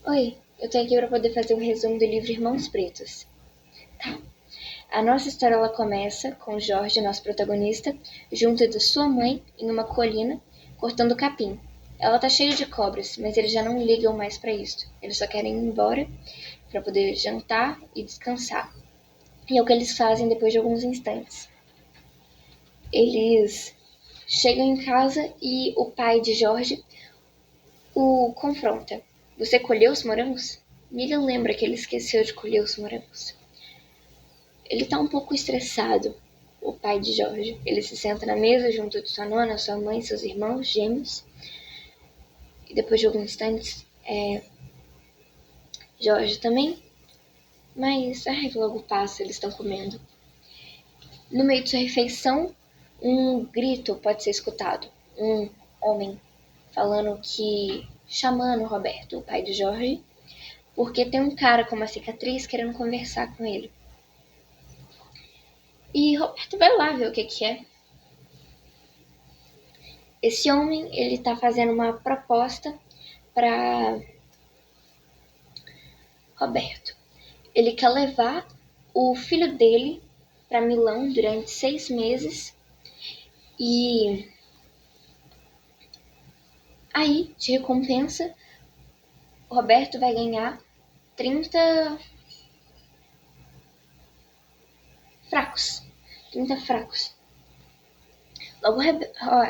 Oi, eu tô aqui para poder fazer um resumo do livro Irmãos Pretos. Tá. A nossa história ela começa com Jorge, nosso protagonista, junto de sua mãe em uma colina, cortando capim. Ela tá cheia de cobras, mas eles já não ligam mais para isso. Eles só querem ir embora para poder jantar e descansar. E é o que eles fazem depois de alguns instantes. Eles chegam em casa e o pai de Jorge o confronta. Você colheu os morangos? Miriam lembra que ele esqueceu de colher os morangos. Ele tá um pouco estressado, o pai de Jorge. Ele se senta na mesa junto de sua nona, sua mãe, seus irmãos gêmeos. E depois de alguns instantes, Jorge também. Mas, logo passa, eles estão comendo. No meio de sua refeição, um grito pode ser escutado. Um homem falando que... chamando Roberto, o pai de Jorge, porque tem um cara com uma cicatriz querendo conversar com ele. E Roberto vai lá ver o que é. Esse homem, ele tá fazendo uma proposta para Roberto. Ele quer levar o filho dele para Milão durante 6 meses e aí, de recompensa, Roberto vai ganhar 30 fracos. 30 fracos. Logo,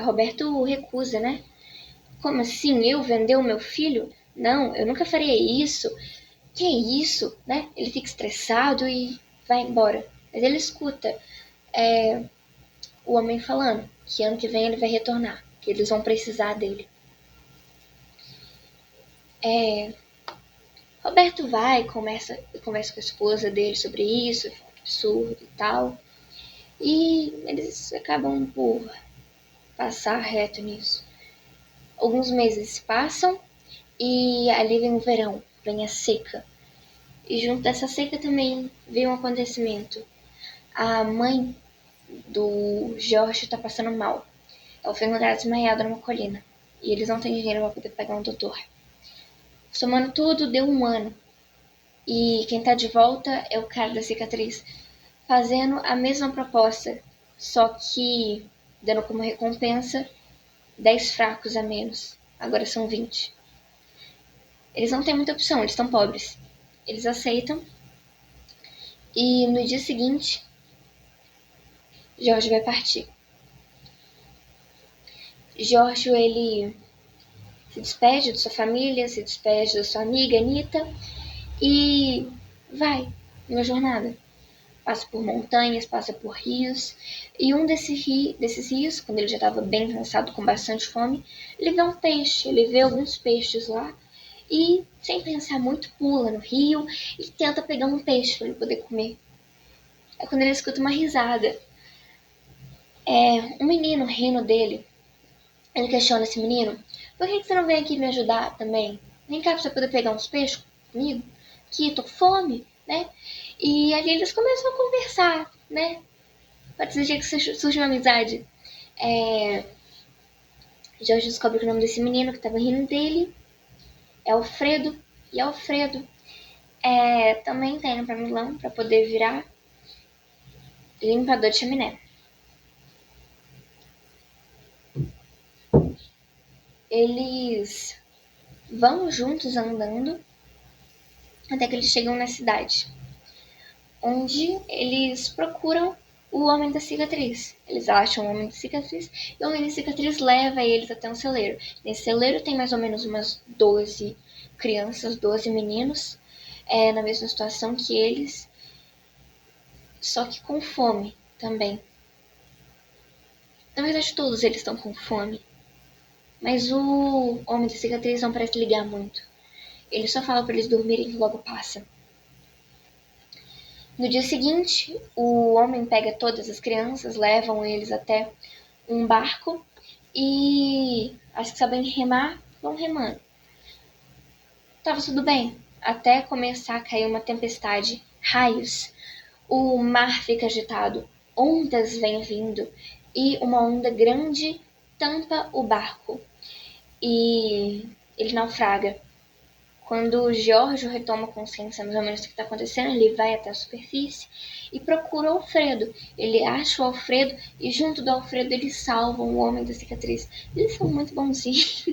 Roberto recusa, né? Como assim? Eu vender o meu filho? Não, eu nunca faria isso. Que isso, né? Ele fica estressado e vai embora. Mas ele escuta o homem falando que ano que vem ele vai retornar, que eles vão precisar dele. Roberto vai, conversa com a esposa dele sobre isso, que absurdo e tal. E eles acabam por passar reto nisso. Alguns meses se passam e ali vem o verão, vem a seca. E junto dessa seca também vem um acontecimento. A mãe do Jorge tá passando mal. Ela foi encontrada desmaiada numa colina. E eles não têm dinheiro para poder pagar um doutor. Somando tudo, deu 1 ano. E quem tá de volta é o cara da cicatriz, fazendo a mesma proposta, só que dando como recompensa 10 fracos a menos. Agora são 20. Eles não têm muita opção, eles estão pobres. Eles aceitam. E no dia seguinte, Jorge vai partir. Jorge, ele se despede de sua família, se despede da sua amiga Anitta e vai numa jornada. Passa por montanhas, passa por rios, e um desses rios, quando ele já estava bem cansado, com bastante fome, ele vê um peixe, ele vê alguns peixes lá, e sem pensar muito pula no rio e tenta pegar um peixe para ele poder comer. É quando ele escuta uma risada. Um menino rindo dele. Ele questiona esse menino: por que você não vem aqui me ajudar também? Vem cá pra você poder pegar uns peixes comigo? Que tô com fome, né? E ali eles começam a conversar, né? Pode dizer que surge uma amizade. Jorge descobre que o nome desse menino que tava rindo dele é Alfredo. E Alfredo também tá indo pra Milão pra poder virar limpador de chaminé. Eles vão juntos andando até que eles chegam na cidade, onde eles procuram o homem da cicatriz. Eles acham o homem da cicatriz e o homem da cicatriz leva eles até um celeiro. Nesse celeiro tem mais ou menos umas 12 crianças, 12 meninos, na mesma situação que eles, só que com fome também. Na verdade, todos eles estão com fome. Mas o homem da cicatriz não parece ligar muito. Ele só fala para eles dormirem e logo passa. No dia seguinte, o homem pega todas as crianças, levam eles até um barco e as que sabem remar vão remando. Tava tudo bem, até começar a cair uma tempestade, raios. O mar fica agitado, ondas vêm vindo e uma onda grande tampa o barco e ele naufraga. Quando o Giorgio retoma consciência mais ou menos do que está acontecendo, ele vai até a superfície e procura o Alfredo. Ele acha o Alfredo e junto do Alfredo eles salvam o Homem da Cicatriz. Eles são muito bonzinhos.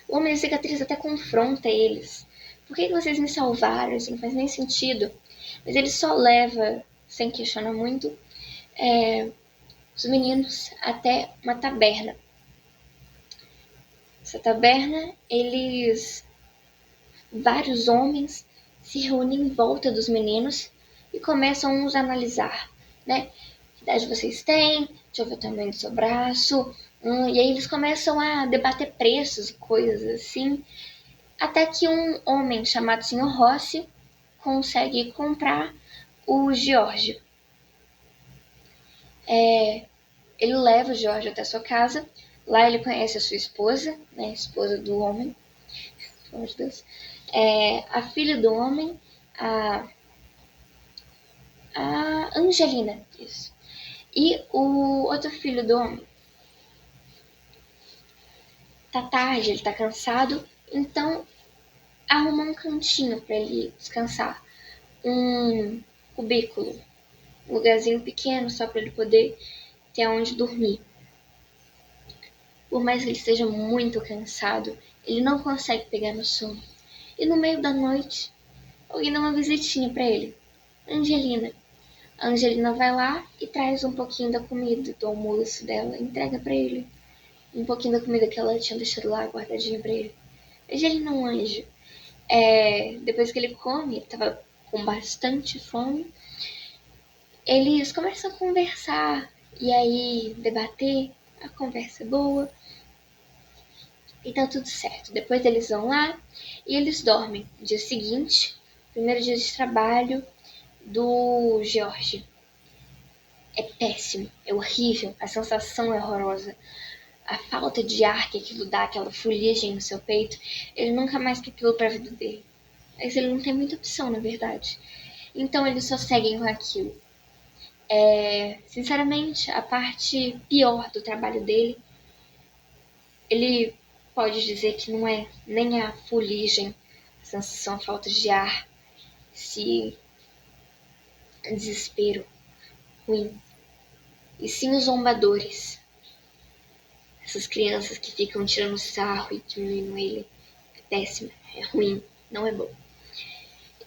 O Homem da Cicatriz até confronta eles. Por que vocês me salvaram? Isso não faz nem sentido. Mas ele só leva, sem questionar muito, os meninos até uma taberna. Essa taberna, vários homens se reúnem em volta dos meninos e começam uns a analisar, né? Que idade vocês têm? Deixa eu ver o tamanho do seu braço. E aí eles começam a debater preços e coisas assim. Até que um homem chamado Sr. Rossi consegue comprar o Giorgio. Ele leva o Giorgio até sua casa. Lá ele conhece a sua esposa, né? A esposa do homem. Pelo amor de Deus. A filha do homem, a Angelina. Isso. E o outro filho do homem. Tá tarde, ele tá cansado. Então arruma um cantinho para ele descansar. Um cubículo. Um lugarzinho pequeno só para ele poder ter onde dormir. Por mais que ele esteja muito cansado, ele não consegue pegar no sono. E no meio da noite, alguém dá uma visitinha para ele. Angelina. A Angelina vai lá e traz um pouquinho da comida do almoço dela, entrega para ele. Um pouquinho da comida que ela tinha deixado lá guardadinha para ele. Angelina é um anjo. Depois que ele come, ele tava com bastante fome, eles começam a conversar e aí debater. A conversa é boa e tá tudo certo. Depois eles vão lá e eles dormem. No dia seguinte, primeiro dia de trabalho do George. É péssimo, é horrível, a sensação é horrorosa. A falta de ar que aquilo dá, aquela fuligem no seu peito, ele nunca mais quer aquilo pra vida dele. Mas ele não tem muita opção, na verdade. Então eles só seguem com aquilo. Sinceramente, a parte pior do trabalho dele, ele pode dizer que não é nem a fuligem, a sensação, a falta de ar, esse desespero ruim, e sim os zombadores. Essas crianças que ficam tirando sarro e diminuindo ele. É péssimo, é ruim, não é bom.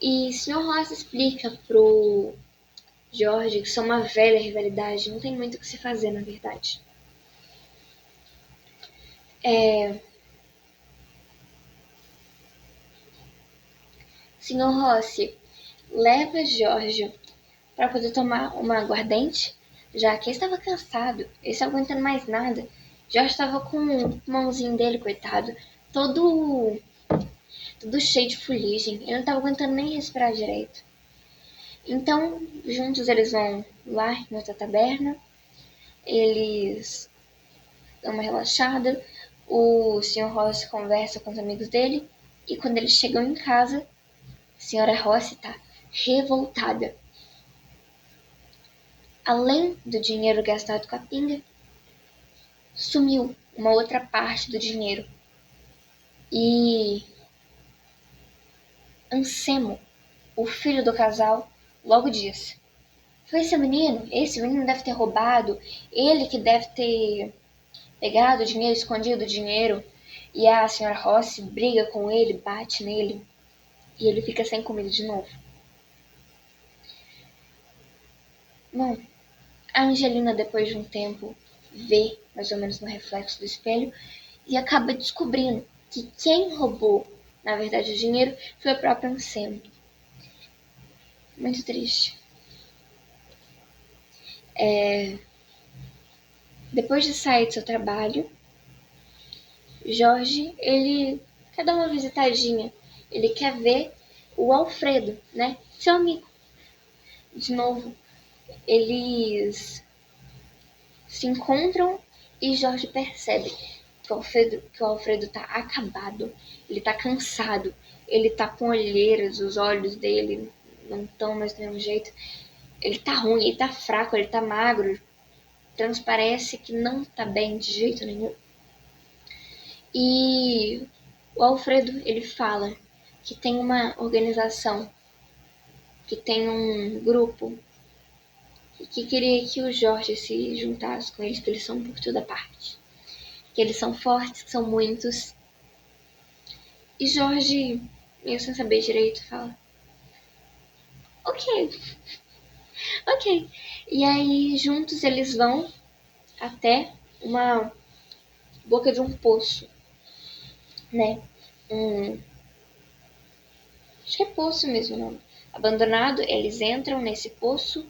E o Sr. Ross explica pro George que isso é uma velha rivalidade, não tem muito o que se fazer, na verdade. Sr. Rossi leva George para poder tomar uma aguardente, já que ele estava cansado, ele estava aguentando mais nada. George estava com o mãozinho dele, coitado, todo cheio de fuligem, ele não estava aguentando nem respirar direito. Então, juntos eles vão lá em outra taberna, eles dão uma relaxada, o Sr. Rossi conversa com os amigos dele, e quando eles chegam em casa, a Sra. Rossi está revoltada. Além do dinheiro gastado com a pinga, sumiu uma outra parte do dinheiro. E Anselmo, o filho do casal, logo diz: foi esse menino deve ter roubado, ele que deve ter pegado o dinheiro, escondido o dinheiro. E a Sra. Rossi briga com ele, bate nele, e ele fica sem comida de novo. Bom, a Angelina, depois de um tempo, vê mais ou menos no reflexo do espelho e acaba descobrindo que quem roubou, na verdade, o dinheiro foi o próprio Anselmo. Muito triste. Depois de sair do seu trabalho, Jorge, ele quer dar uma visitadinha. Ele quer ver o Alfredo, né? Seu amigo. De novo, eles se encontram e Jorge percebe que o Alfredo tá acabado. Ele tá cansado. Ele tá com olheiras, os olhos dele não estão mais do mesmo jeito. Ele tá ruim, ele tá fraco, ele tá magro. Transparece que não tá bem de jeito nenhum. E o Alfredo, ele fala que tem uma organização, que tem um grupo que queria que o Jorge se juntasse com eles, que eles são por toda parte. Que eles são fortes, que são muitos. E Jorge, meio sem saber direito, fala: Ok, ok. E aí, juntos eles vão até uma boca de um poço, né? Acho que é poço mesmo o nome. Abandonado, eles entram nesse poço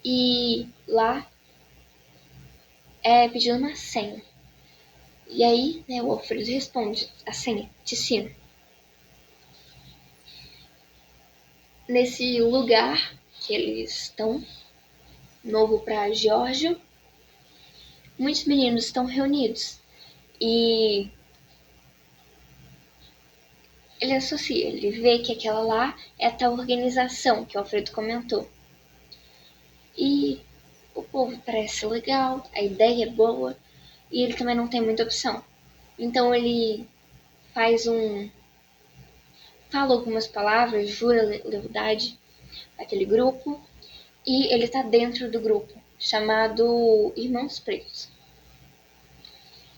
e lá é pedindo uma senha. E aí, né, o Alfredo responde a senha, Ticino. Nesse lugar que eles estão, novo para Giorgio, muitos meninos estão reunidos. E ele associa, ele vê que aquela lá é a tal organização que o Alfredo comentou. E o povo parece legal, a ideia é boa, e ele também não tem muita opção. Então ele fala algumas palavras, jura lealdade àquele grupo, e ele tá dentro do grupo, chamado Irmãos Pretos.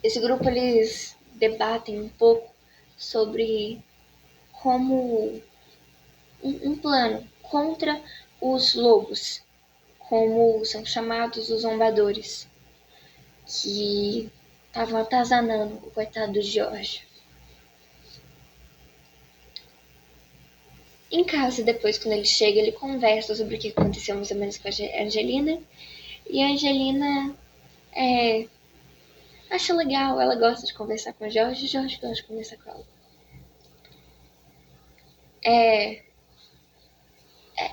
Esse grupo, eles debatem um pouco sobre como um plano contra os lobos, como são chamados os zombadores, que estavam atazanando o coitado do Jorge. Em casa, depois, quando ele chega, ele conversa sobre o que aconteceu mais ou menos com a Angelina. E a Angelina acha legal, ela gosta de conversar com o Jorge gosta de conversar com ela.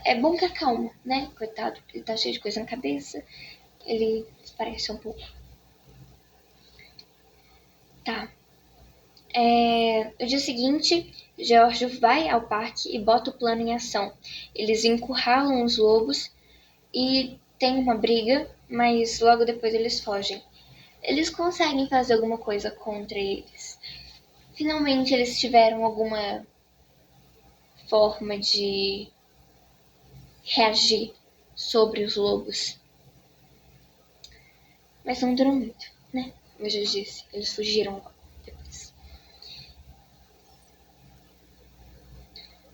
É bom que acalma, né? Coitado, ele tá cheio de coisa na cabeça. Ele parece um pouco. Tá. No dia seguinte, George vai ao parque e bota o plano em ação. Eles encurralam os lobos e tem uma briga, mas logo depois eles fogem. Eles conseguem fazer alguma coisa contra eles. Finalmente eles tiveram alguma forma de reagir sobre os lobos. Mas não durou muito, né? Como eu já disse, eles fugiram logo depois.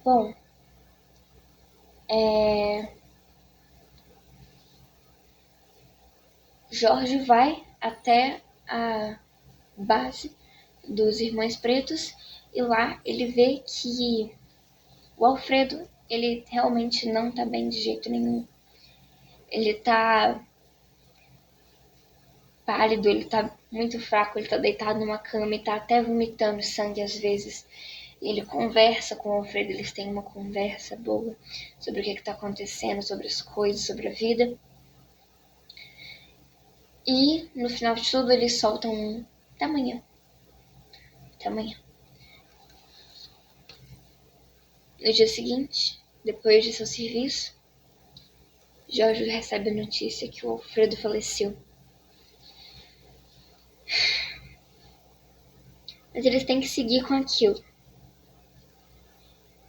Bom, Jorge vai até a base dos Irmãos Pretos e lá ele vê que o Alfredo, ele realmente não tá bem de jeito nenhum. Ele tá pálido, ele tá muito fraco, ele tá deitado numa cama e tá até vomitando sangue às vezes. E ele conversa com o Alfredo, eles têm uma conversa boa sobre o que tá acontecendo, sobre as coisas, sobre a vida. E no final de tudo eles soltam um até amanhã. Até amanhã. No dia seguinte, depois de seu serviço, Jorge recebe a notícia que o Alfredo faleceu. Mas eles têm que seguir com aquilo.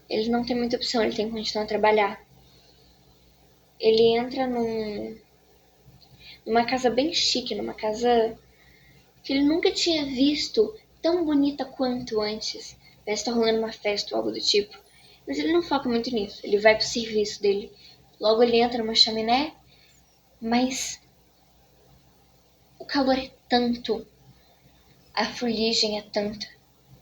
Eles não têm muita opção, ele tem que continuar a trabalhar. Ele entra numa casa bem chique, numa casa que ele nunca tinha visto tão bonita quanto antes. Parece estar rolando uma festa ou algo do tipo. Mas ele não foca muito nisso, ele vai pro serviço dele. Logo ele entra numa chaminé, mas o calor é tanto, a fuligem é tanta.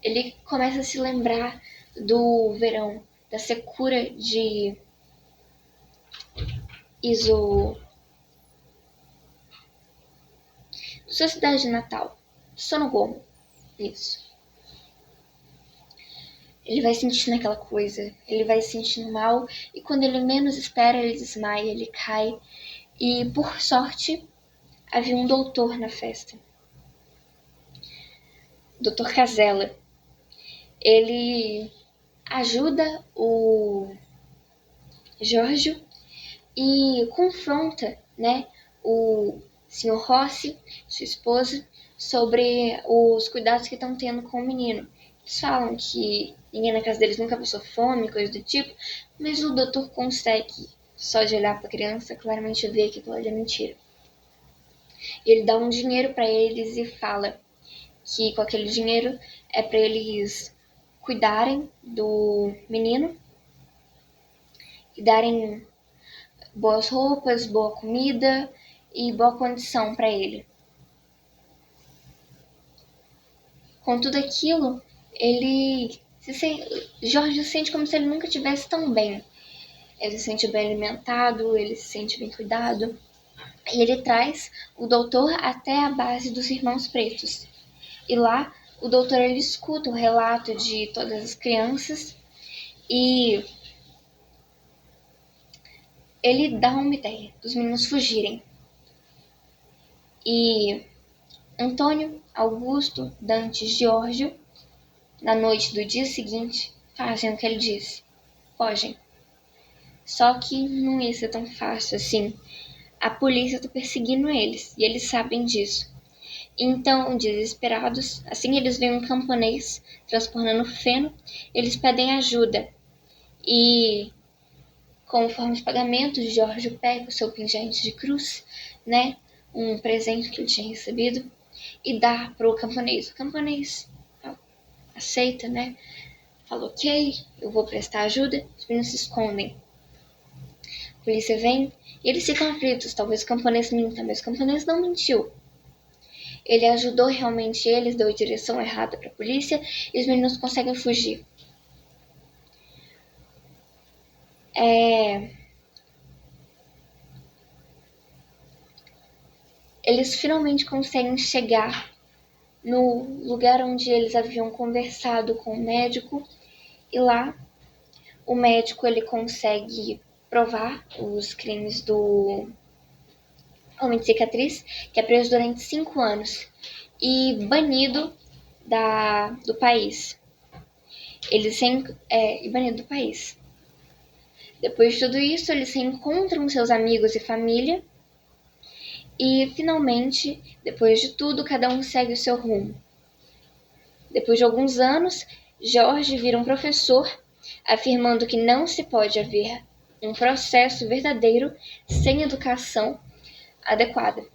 Ele começa a se lembrar do verão, da secura de Iso, sua cidade natal, Sonogomo. Isso. Ele vai sentindo aquela coisa, ele vai se sentindo mal e quando ele menos espera ele desmaia, ele cai e por sorte havia um doutor na festa. Dr. Casella. Ele ajuda o Giorgio e confronta, né, o Sr. Rossi, sua esposa, sobre os cuidados que estão tendo com o menino. Eles falam que ninguém na casa deles nunca passou fome, coisa do tipo, mas o doutor consegue, só de olhar para a criança, claramente ver que aquilo é mentira. Ele dá um dinheiro para eles e fala que com aquele dinheiro é para eles cuidarem do menino e darem boas roupas, boa comida e boa condição para ele. Com tudo aquilo, Jorge se sente como se ele nunca tivesse tão bem. Ele se sente bem alimentado, ele se sente bem cuidado. E ele traz o doutor até a base dos Irmãos Pretos. E lá, o doutor ele escuta o relato de todas as crianças e ele dá uma ideia dos meninos fugirem. E Antônio, Augusto, Dante e Giorgio, na noite do dia seguinte, fazem o que ele disse. Fogem. Só que não ia ser tão fácil assim. A polícia está perseguindo eles e eles sabem disso. Então, desesperados, assim eles veem um camponês transportando feno, eles pedem ajuda. E, como forma de pagamento, Jorge pega o seu pingente de cruz, né, um presente que ele tinha recebido, e dá pro camponês. O camponês aceita, né, fala, ok, eu vou prestar ajuda, os meninos se escondem. A polícia vem e eles ficam aflitos, talvez o camponês minta, mas o camponês não mentiu. Ele ajudou realmente eles, deu a direção errada para a polícia e os meninos conseguem fugir. Eles finalmente conseguem chegar no lugar onde eles haviam conversado com o médico e lá o médico ele consegue provar os crimes do Homem de Cicatriz, que é preso durante 5 anos e banido do país. Banido do país. Depois de tudo isso, eles se encontram seus amigos e família e, finalmente, depois de tudo, cada um segue o seu rumo. Depois de alguns anos, Jorge vira um professor, afirmando que não se pode haver um processo verdadeiro sem educação adequada.